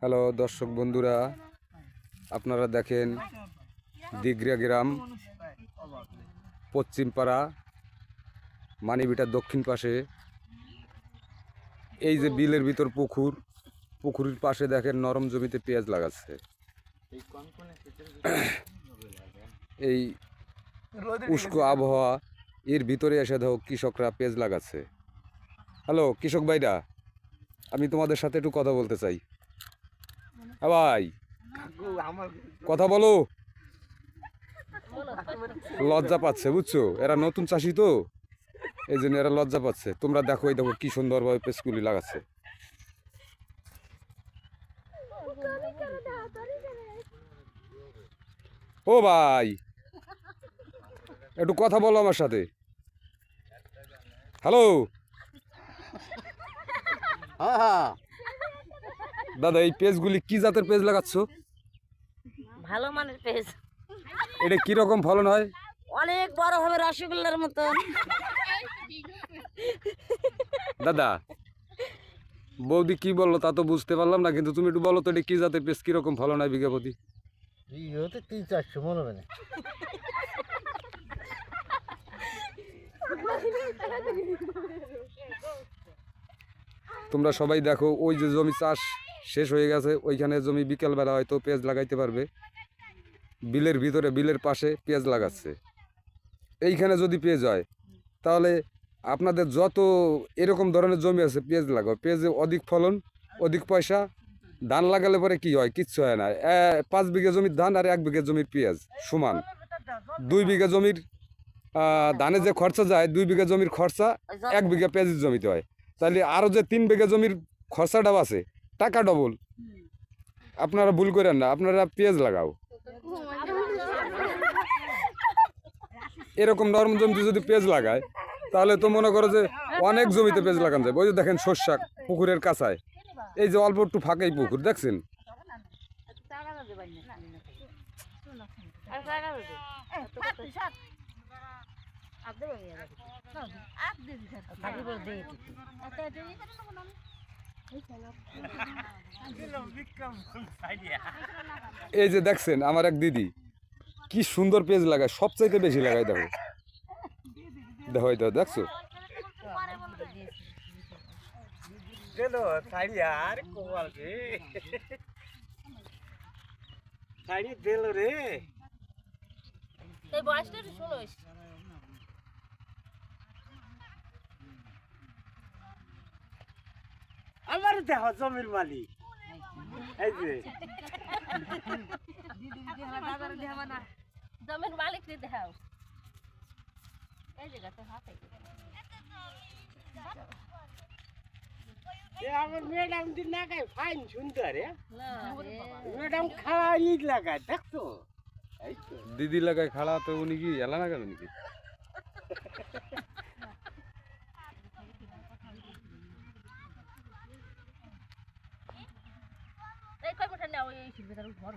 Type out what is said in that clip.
Hello দর্শক বন্ধুরা, আপনারা দেখেন দিগড়া গ্রাম পশ্চিম পাড়া মানিবিটার দক্ষিণ পাশে এই যে বিলের ভিতর পুকুরের পাশে দেখেন নরম জমিতে পেঁয়াজ লাগাচ্ছে। এই উষ্ণ আবহাওয়া এর ভিতরে এসে দেখো কৃষকরা পেঁয়াজ লাগাচ্ছে। হ্যালো কৃষক ভাইরা, আমি তোমাদের সাথে একটু কথা বলতে চাই। ভাই কথা বলো। লজ্জা পাচ্ছে বুঝছো, এরা নতুন চাষি তো, এই জন্য এরা লজ্জা পাচ্ছে। তোমরা দেখো, এই দেখো কি সুন্দরভাবে পেঁচগুলি লাগাচ্ছে। ও ভাই একটু কথা বলো আমার সাথে। হ্যালো দাদা, এই পেঁচগুলি কি জাতের পেঁচ লাগাচ্ছ? ভালো মানের পেঁচ। এটা কি রকম ফলন হয়? অনেক বড় হবে, রসগোল্লার মতন। দাদা বৌদি কি বললো তা তো বুঝতে পারলাম না, কিন্তু তুমি একটু বলো তো এটা কি জাতের পেঁচ, কি রকম ফলন হয় বিঘা প্রতি? 300-400 মনে হবে না। তোমরা সবাই দেখো, ওই যে জমি চাষ শেষ হয়ে গেছে, ওইখানে জমি বিকেলবেলা হয়তো পেঁয়াজ লাগাইতে পারবে। বিলের ভিতরে, বিলের পাশে পেঁয়াজ লাগাচ্ছে। এইখানে যদি পেঁয়াজ হয় তাহলে আপনাদের যত এরকম ধরনের জমি আছে পেঁয়াজ লাগাও। পেঁয়াজে অধিক ফলন, অধিক পয়সা। ধান লাগালে পরে কি হয়? কিচ্ছু হয় না। 5 বিঘা জমির ধান আর 1 বিঘা জমির পেঁয়াজ সমান। 2 বিঘা জমির ধানে যে খরচা যায়, 2 বিঘা জমির খরচা 1 বিঘা পেঁয়াজের জমিতে হয়। তাহলে আরও যে 3 বিঘা জমির খরচাটাও আছে, টাকা ডবল। আপনারা ভুল করেন না, আপনারা পেঁয়াজ লাগাও। এরকম নরম জমিতে যদি পেঁয়াজ লাগায় তাহলে তো মনে করো যে অনেক জমিতে পেঁয়াজ লাগানো যায়। ওই যে দেখেন শস্যা পুকুরের কাছায়, এই যে অল্প একটু ফাঁকাই পুকুর দেখছেন। এই যে দেখছেন আমার এক দিদি কি সুন্দর পেঁয়াজ লাগায়, সবচাইতে বেশি লাগায়। দেখো দেখো দেখো, দেখছো? আমার দেখো জমির মালিক, এই যে জমির মালিক দেখাও। এই জায়গাতে হাতে আমার ম্যাডাম দিন লাগায় ফাইন সুন্দর। ম্যাডাম খাওয়াই লাগায়, দেখছো? দিদি লাগায় খাড়া, তো উনি কি এলা লাগাবে নাকি? এই কয় মোটা নাও, এই শিখবে তার ঘর।